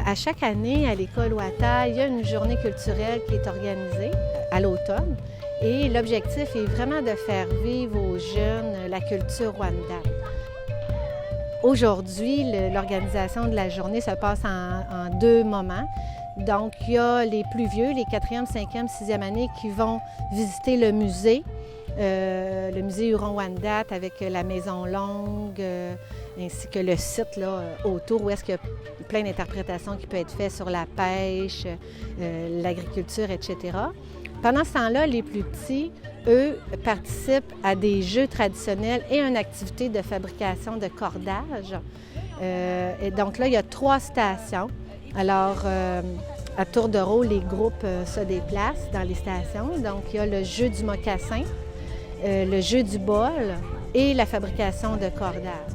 À chaque année, à l'École Ouattara, il y a une journée culturelle qui est organisée à l'automne. Et l'objectif est vraiment de faire vivre aux jeunes la culture rwandaise. Aujourd'hui, l'organisation de la journée se passe en deux moments. Donc, il y a les plus vieux, les 4e, 5e, 6e années qui vont visiter le musée Huron-Wendat avec la Maison Longue, ainsi que le site là, autour où est-ce qu'il y a plein d'interprétations qui peuvent être faites sur la pêche, l'agriculture, etc. Pendant ce temps-là, les plus petits, eux, participent à des jeux traditionnels et à une activité de fabrication de cordage. Et donc là, il y a 3 stations. Alors, à tour de rôle, les groupes se déplacent dans les stations. Donc, il y a le jeu du mocassin, le jeu du bol et la fabrication de cordage.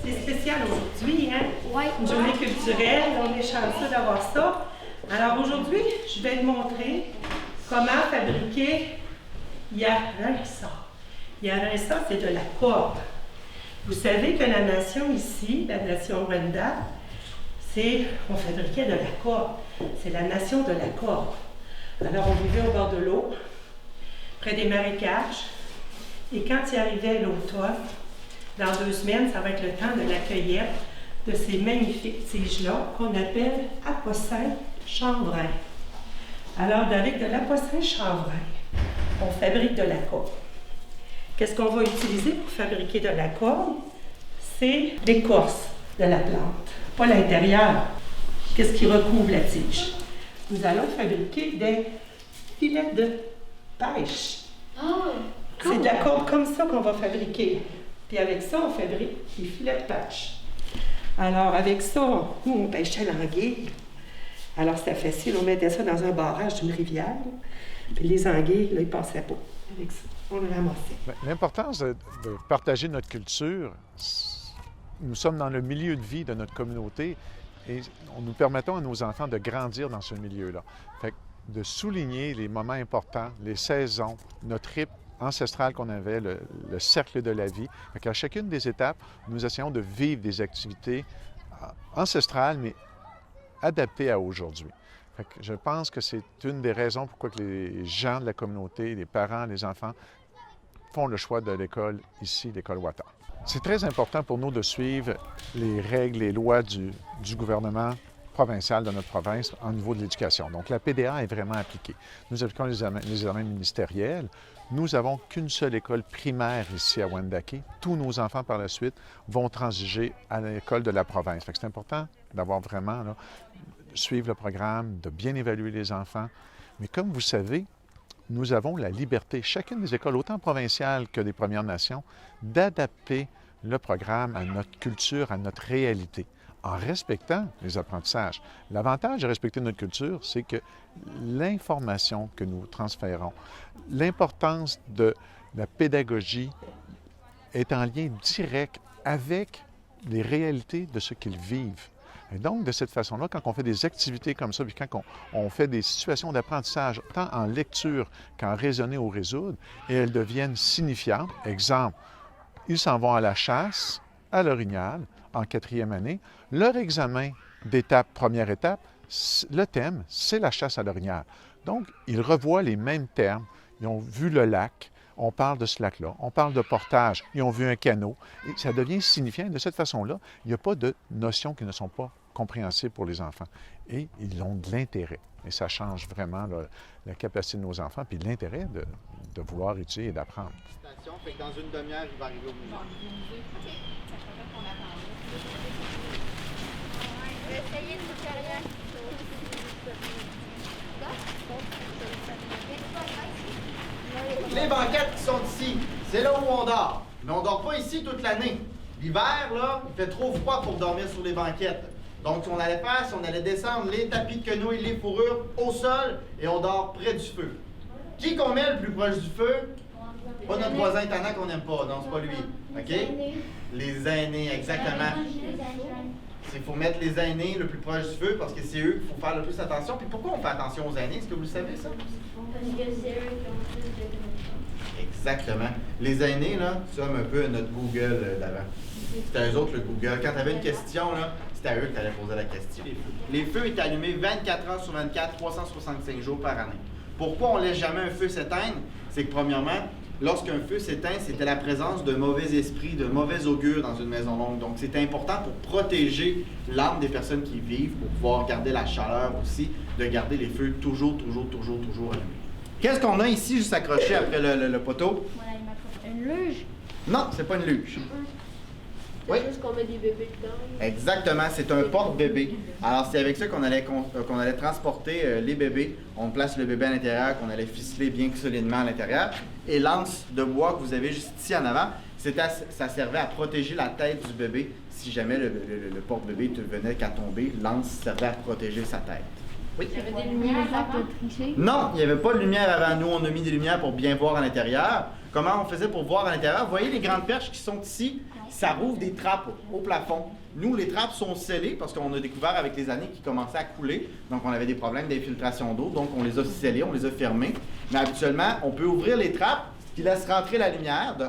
C'est spécial aujourd'hui, hein? Oui. Une journée culturelle, on est chanceux d'avoir ça. Alors aujourd'hui, je vais te montrer comment fabriquer Yarinsa. Yarinsa, c'est de la corde. Vous savez que la nation ici, la nation Rwanda, on fabriquait de la corde. C'est la nation de la corde. Alors on vivait au bord de l'eau, près des marécages. Et quand il arrivait l'automne, dans 2 semaines, ça va être le temps de la cueillette de ces magnifiques tiges-là qu'on appelle apocin chanvrin. Alors, avec de l'apocin chanvrin, on fabrique de la corde. Qu'est-ce qu'on va utiliser pour fabriquer de la corde? C'est l'écorce de la plante, pas l'intérieur. Qu'est-ce qui recouvre la tige? Nous allons fabriquer des filets de pêche. Oh, cool. C'est de la corde comme ça qu'on va fabriquer. Puis avec ça, on fabrique des filets de pêche. Alors, avec ça, nous, on pêchait l'anguille. Alors, c'était facile. On mettait ça dans un barrage d'une rivière. Puis les anguilles, là, ils passaient pas. Avec ça, on le ramassait. L'importance de partager notre culture, nous sommes dans le milieu de vie de notre communauté et nous permettons à nos enfants de grandir dans ce milieu-là. Fait que de souligner les moments importants, les saisons, notre rythme ancestral qu'on avait, le cercle de la vie. À chacune des étapes, nous essayons de vivre des activités ancestrales, mais adaptées à aujourd'hui. Je pense que c'est une des raisons pourquoi que les gens de la communauté, les parents, les enfants, font le choix de l'école ici, l'école Ouattara. C'est très important pour nous de suivre les règles et lois du gouvernement provincial de notre province au niveau de l'éducation. Donc, la PDA est vraiment appliquée. Nous appliquons les examens ministériels. Nous n'avons qu'une seule école primaire ici à Wendake. Tous nos enfants, par la suite, vont transiger à l'école de la province. C'est important d'avoir vraiment, là, suivre le programme, de bien évaluer les enfants. Mais comme vous savez, nous avons la liberté, chacune des écoles, autant provinciales que des Premières Nations, d'adapter le programme à notre culture, à notre réalité, en respectant les apprentissages. L'avantage de respecter notre culture, c'est que l'information que nous transférons, l'importance de la pédagogie est en lien direct avec les réalités de ce qu'ils vivent. Et donc, de cette façon-là, quand on fait des activités comme ça, puis quand on fait des situations d'apprentissage, tant en lecture qu'en raisonner ou résoudre, et elles deviennent signifiantes. Exemple, ils s'en vont à la chasse, à l'orignal, en 4e année. Leur examen d'étape, première étape, le thème, c'est la chasse à l'orignal. Donc, ils revoient les mêmes termes. Ils ont vu le lac, on parle de ce lac-là, on parle de portage, ils ont vu un canot. Et ça devient signifiant. De cette façon-là, il n'y a pas de notions qui ne sont pas compréhensibles pour les enfants. Et ils ont de l'intérêt. Et ça change vraiment là, la capacité de nos enfants, puis l'intérêt de vouloir étudier et d'apprendre. Fait que dans une demi-heure, il va arriver au musée. Les banquettes qui sont ici, c'est là où on dort. Mais on dort pas ici toute l'année. L'hiver, là, il fait trop froid pour dormir sur les banquettes. Donc, ce qu'on allait faire, c'est qu'on allait descendre les tapis de quenouilles, les fourrures au sol et on dort près du feu. Qui qu'on met le plus proche du feu? Pas notre voisin tannant qu'on n'aime pas, non, c'est pas lui. OK? Les aînés, exactement. Il faut mettre les aînés le plus proche du feu parce que c'est eux qu'il faut faire le plus attention. Puis pourquoi on fait attention aux aînés? Est-ce que vous le savez, ça? Parce que c'est eux qui ont plus de connaissances. Exactement. Les aînés, là, sommes un peu notre Google d'avant. C'était eux autres, le Google. Quand tu avais une question, là, C'est à eux que tu allais poser la question. Les feux étaient allumés 24 heures sur 24, 365 jours par année. Pourquoi on ne laisse jamais un feu s'éteindre? C'est que premièrement, lorsqu'un feu s'éteint, c'était la présence de mauvais esprits, de mauvais augure dans une maison longue. Donc, c'est important pour protéger l'âme des personnes qui y vivent, pour pouvoir garder la chaleur aussi, de garder les feux toujours allumés. Qu'est-ce qu'on a ici, juste accroché après le poteau? Voilà, il m'a une luge. Non, c'est pas une luge. C'est Oui. juste qu'on met des bébés dedans. Exactement, c'est un porte-bébé. Alors, c'est avec ça qu'on allait transporter les bébés. On place le bébé à l'intérieur, qu'on allait ficeler bien solidement à l'intérieur. Et l'anse de bois que vous avez juste ici en avant, ça servait à protéger la tête du bébé. Si jamais le porte-bébé venait qu'à tomber, l'anse servait à protéger sa tête. Oui? Il y avait des lumières avant. Non, il n'y avait pas de lumière avant. Nous, on a mis des lumières pour bien voir à l'intérieur. Comment on faisait pour voir à l'intérieur? Vous voyez les grandes perches qui sont ici? Ça rouvre des trappes au plafond. Nous, les trappes sont scellées parce qu'on a découvert avec les années qu'ils commençaient à couler. Donc, on avait des problèmes d'infiltration d'eau. Donc, on les a scellées, on les a fermées. Mais habituellement, on peut ouvrir les trappes, ce qui laisse rentrer la lumière, de 1.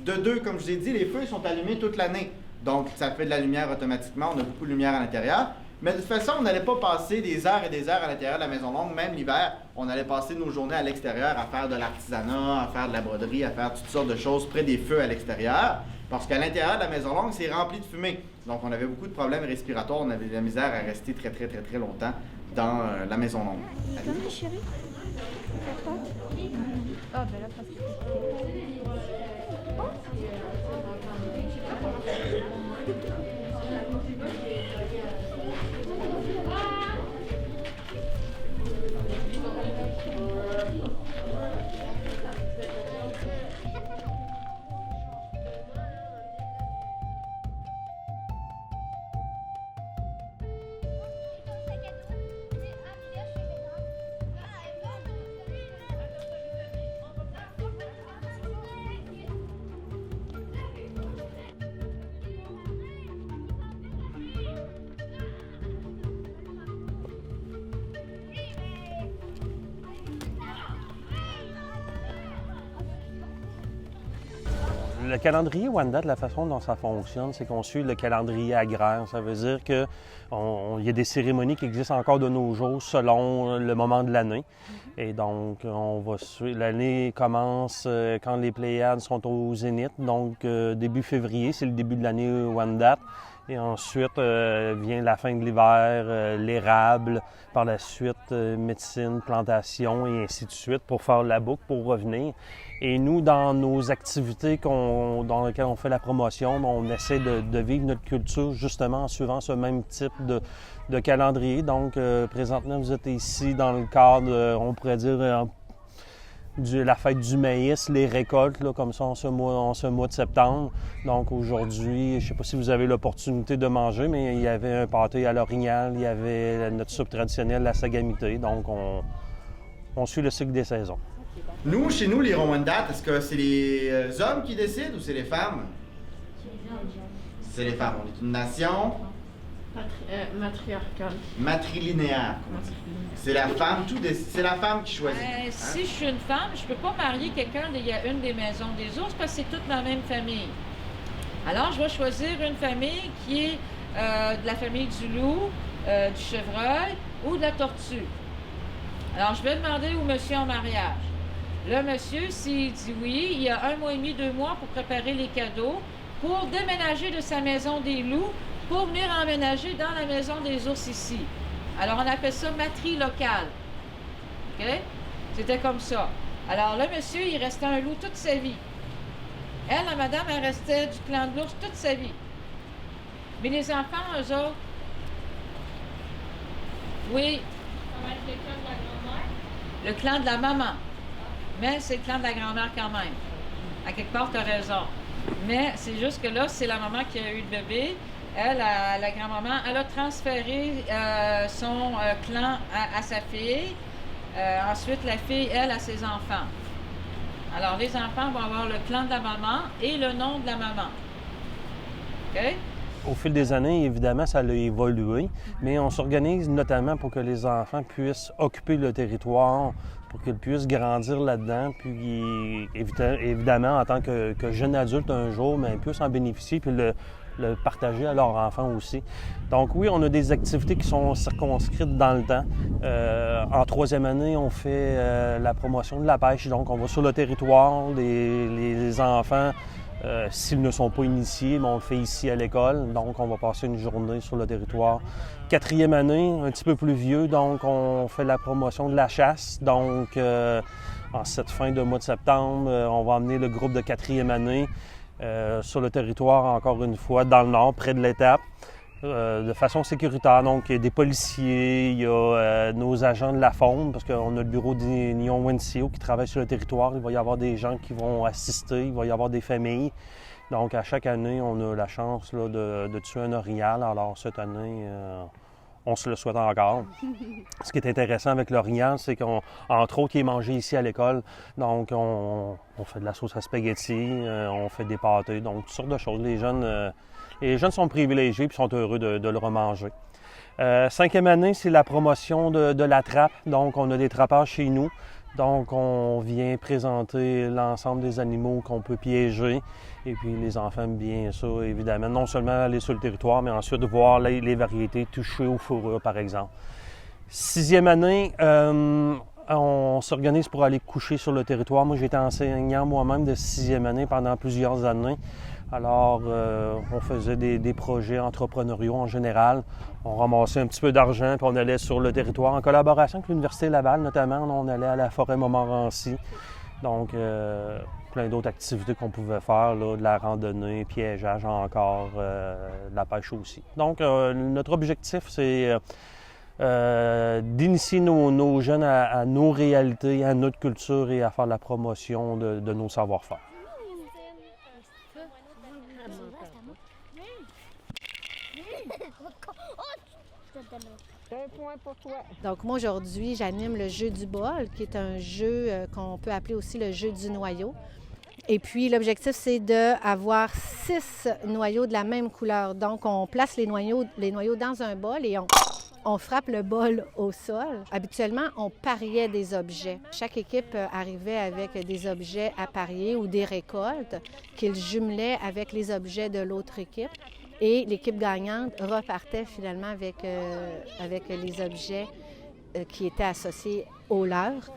De 2, comme je vous ai dit, les feux ils sont allumés toute l'année. Donc, ça fait de la lumière automatiquement. On a beaucoup de lumière à l'intérieur. Mais de toute façon, on n'allait pas passer des heures et des heures à l'intérieur de la maison longue, même l'hiver. On allait passer nos journées à l'extérieur à faire de l'artisanat, à faire de la broderie, à faire toutes sortes de choses près des feux à l'extérieur. Parce qu'à l'intérieur de la maison longue, c'est rempli de fumée. Donc, on avait beaucoup de problèmes respiratoires. On avait de la misère à rester très longtemps dans la maison longue. Allez, chérie. Ah, ben là, parce que... Le calendrier Wendat, la façon dont ça fonctionne, c'est qu'on suit le calendrier agraire. Ça veut dire qu'il y a des cérémonies qui existent encore de nos jours selon le moment de l'année. Et donc, l'année commence quand les Pléiades sont au zénith, donc début février, c'est le début de l'année Wendat. Et ensuite vient la fin de l'hiver, l'érable, par la suite médecine, plantation et ainsi de suite pour faire la boucle, pour revenir. Et nous, dans nos activités dans lesquelles on fait la promotion, on essaie de vivre notre culture justement en suivant ce même type de calendrier. Donc, présentement, vous êtes ici dans le cadre, on pourrait dire, la fête du maïs, les récoltes, là, comme ça, en ce mois de septembre. Donc aujourd'hui, je ne sais pas si vous avez l'opportunité de manger, mais il y avait un pâté à l'orignal, il y avait notre soupe traditionnelle, la sagamité. Donc on suit le cycle des saisons. Nous, chez nous, les Rwandais, est-ce que c'est les hommes qui décident ou c'est les femmes? C'est les femmes. On est une nation matriarcale. Matrilinéaire. C'est la femme, c'est la femme qui choisit. Si je suis une femme, je ne peux pas marier quelqu'un une des maisons des ours parce que c'est toute la même famille. Alors, je vais choisir une famille qui est de la famille du loup, du chevreuil ou de la tortue. Alors, je vais demander au monsieur en mariage. Le monsieur, s'il dit oui, il y a 1 mois et demi, 2 mois pour préparer les cadeaux, pour déménager de sa maison des loups, pour venir emménager dans la maison des ours ici. Alors, on appelle ça matrie locale. OK? C'était comme ça. Alors, le monsieur, il restait un loup toute sa vie. Elle, la madame, elle restait du clan de l'ours toute sa vie. Mais les enfants, eux autres, oui. Ça va être le clan de la grand-mère. Le clan de la maman. Mais c'est le clan de la grand-mère quand même. À quelque part, tu as raison. Mais c'est juste que là, c'est la maman qui a eu le bébé. Elle, la grand-maman, elle a transféré son clan à sa fille. Ensuite, la fille, elle, à ses enfants. Alors, les enfants vont avoir le clan de la maman et le nom de la maman. OK? Au fil des années, évidemment, ça a évolué, mais on s'organise notamment pour que les enfants puissent occuper le territoire, pour qu'ils puissent grandir là-dedans, puis évidemment, en tant que jeune adulte un jour, mais puissent en bénéficier. Puis le partager à leurs enfants aussi. Donc oui, on a des activités qui sont circonscrites dans le temps. En 3e année, on fait la promotion de la pêche. Donc on va sur le territoire, les enfants, s'ils ne sont pas initiés, on le fait ici à l'école. Donc on va passer une journée sur le territoire. 4e année, un petit peu plus vieux, donc on fait la promotion de la chasse. Donc en cette fin de mois de septembre, on va emmener le groupe de 4e année sur le territoire, encore une fois, dans le nord, près de l'étape, de façon sécuritaire. Donc, il y a des policiers, il y a nos agents de la faune, parce qu'on a le bureau d'Union WNCO qui travaille sur le territoire. Il va y avoir des gens qui vont assister, il va y avoir des familles. Donc, à chaque année, on a la chance là, de tuer un orignal. Alors, cette année, on se le souhaite encore. Ce qui est intéressant avec l'orignal, c'est qu'entre autres, il est mangé ici à l'école. Donc, on fait de la sauce à spaghetti, on fait des pâtés, donc toutes sortes de choses. Les jeunes sont privilégiés et sont heureux de le remanger. 5e année, c'est la promotion de la trappe. Donc, on a des trappeurs chez nous. Donc, on vient présenter l'ensemble des animaux qu'on peut piéger. Et puis, les enfants aiment bien ça, évidemment. Non seulement aller sur le territoire, mais ensuite voir les variétés touchées aux fourrures, par exemple. 6e année, on s'organise pour aller coucher sur le territoire. Moi, j'ai été enseignant moi-même de 6e année pendant plusieurs années. Alors, on faisait des projets entrepreneuriaux en général. On ramassait un petit peu d'argent, puis on allait sur le territoire en collaboration avec l'Université Laval, notamment. On allait à la forêt Montmorency. Donc, plein d'autres activités qu'on pouvait faire, là, de la randonnée, piégeage encore, de la pêche aussi. Donc, notre objectif, c'est d'initier nos jeunes à nos réalités, à notre culture et à faire la promotion de nos savoir-faire. Donc moi aujourd'hui, j'anime le jeu du bol, qui est un jeu qu'on peut appeler aussi le jeu du noyau. Et puis l'objectif, c'est d'avoir 6 noyaux de la même couleur. Donc on place les noyaux dans un bol et on frappe le bol au sol. Habituellement, on pariait des objets. Chaque équipe arrivait avec des objets à parier ou des récoltes qu'ils jumelaient avec les objets de l'autre équipe. Et l'équipe gagnante repartait finalement avec les objets qui étaient associés aux leurs.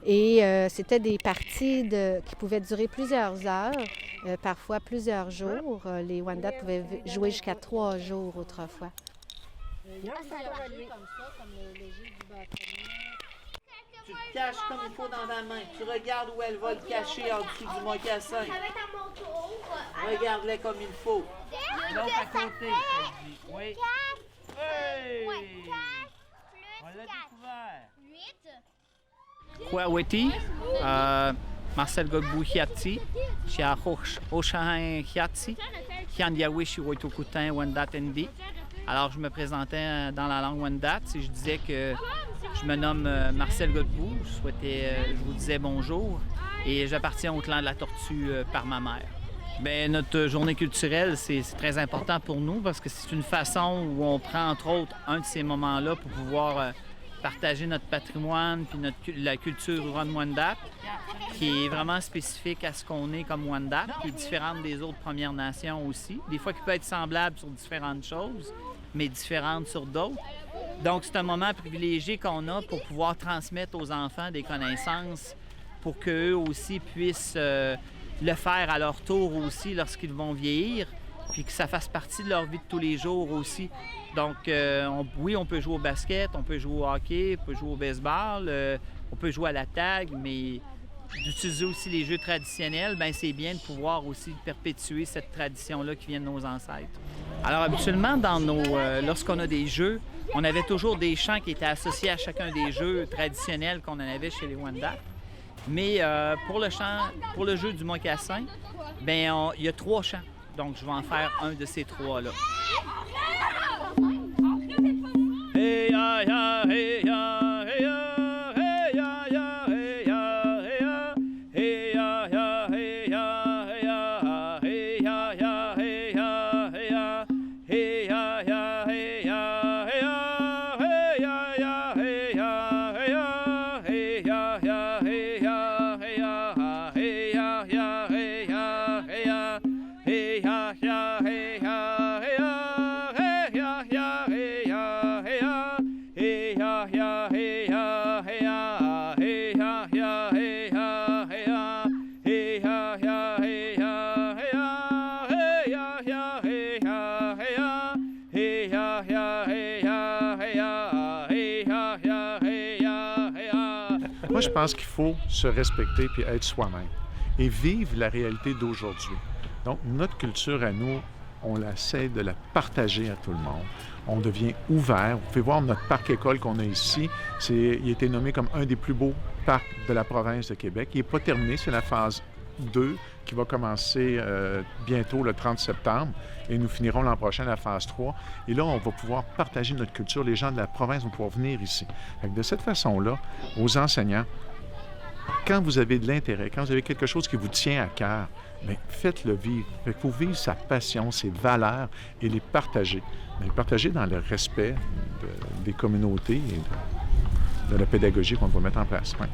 Et c'était des parties qui pouvaient durer plusieurs heures, parfois plusieurs jours. Les Wendat pouvaient jouer jusqu'à 3 jours autrefois. Tu te caches comme il faut dans ta main. Tu regardes où elle va le cacher en dessous du mocassin. Regarde-les comme il faut. Donc à côté, ça dit. Oui. Hey! On l'a découvert. Kwaweti, Marcel Godbout Hiati, Chia Oshahan Hiati, Hiandiawi Shiwoitokutin Wendat Ndi. Alors, je me présentais dans la langue Wendat et je disais que je me nomme Marcel Godbout. Je vous disais bonjour et j'appartiens au clan de la Tortue par ma mère. Bien, notre journée culturelle, c'est très important pour nous parce que c'est une façon où on prend, entre autres, un de ces moments-là pour pouvoir partager notre patrimoine puis la culture Huron-Wendat, qui est vraiment spécifique à ce qu'on est comme Wendat, qui est différente des autres Premières Nations aussi. Des fois, qui peut être semblable sur différentes choses, mais différente sur d'autres. Donc, c'est un moment privilégié qu'on a pour pouvoir transmettre aux enfants des connaissances pour qu'eux aussi puissent le faire à leur tour aussi lorsqu'ils vont vieillir, puis que ça fasse partie de leur vie de tous les jours aussi. Donc, oui, on peut jouer au basket, on peut jouer au hockey, on peut jouer au baseball, on peut jouer à la tag, mais d'utiliser aussi les jeux traditionnels, bien, c'est bien de pouvoir aussi perpétuer cette tradition-là qui vient de nos ancêtres. Alors, habituellement, lorsqu'on a des jeux, on avait toujours des chants qui étaient associés à chacun des jeux traditionnels qu'on en avait chez les Wendat. Mais pour le jeu du mocassin, bien, il y a 3 chants. Donc, je vais en faire un de ces 3-là. Hey, ya, ya, hey, ya, hey, ya. Hey, Moi, je pense qu'il faut se respecter puis être soi-même et vivre la réalité d'aujourd'hui. Donc, notre culture à nous, on essaie de la partager à tout le monde. On devient ouvert. Vous pouvez voir notre parc-école qu'on a ici. Il a été nommé comme un des plus beaux parcs de la province de Québec. Il n'est pas terminé, c'est la phase 2 qui va commencer bientôt le 30 septembre et nous finirons l'an prochain la phase 3. Et là, on va pouvoir partager notre culture. Les gens de la province vont pouvoir venir ici. De cette façon-là, aux enseignants, quand vous avez de l'intérêt, quand vous avez quelque chose qui vous tient à cœur, bien, faites-le vivre. Il faut vivre sa passion, ses valeurs et les partager. Mais les partager dans le respect des communautés et de la pédagogie qu'on va mettre en place. Ouais.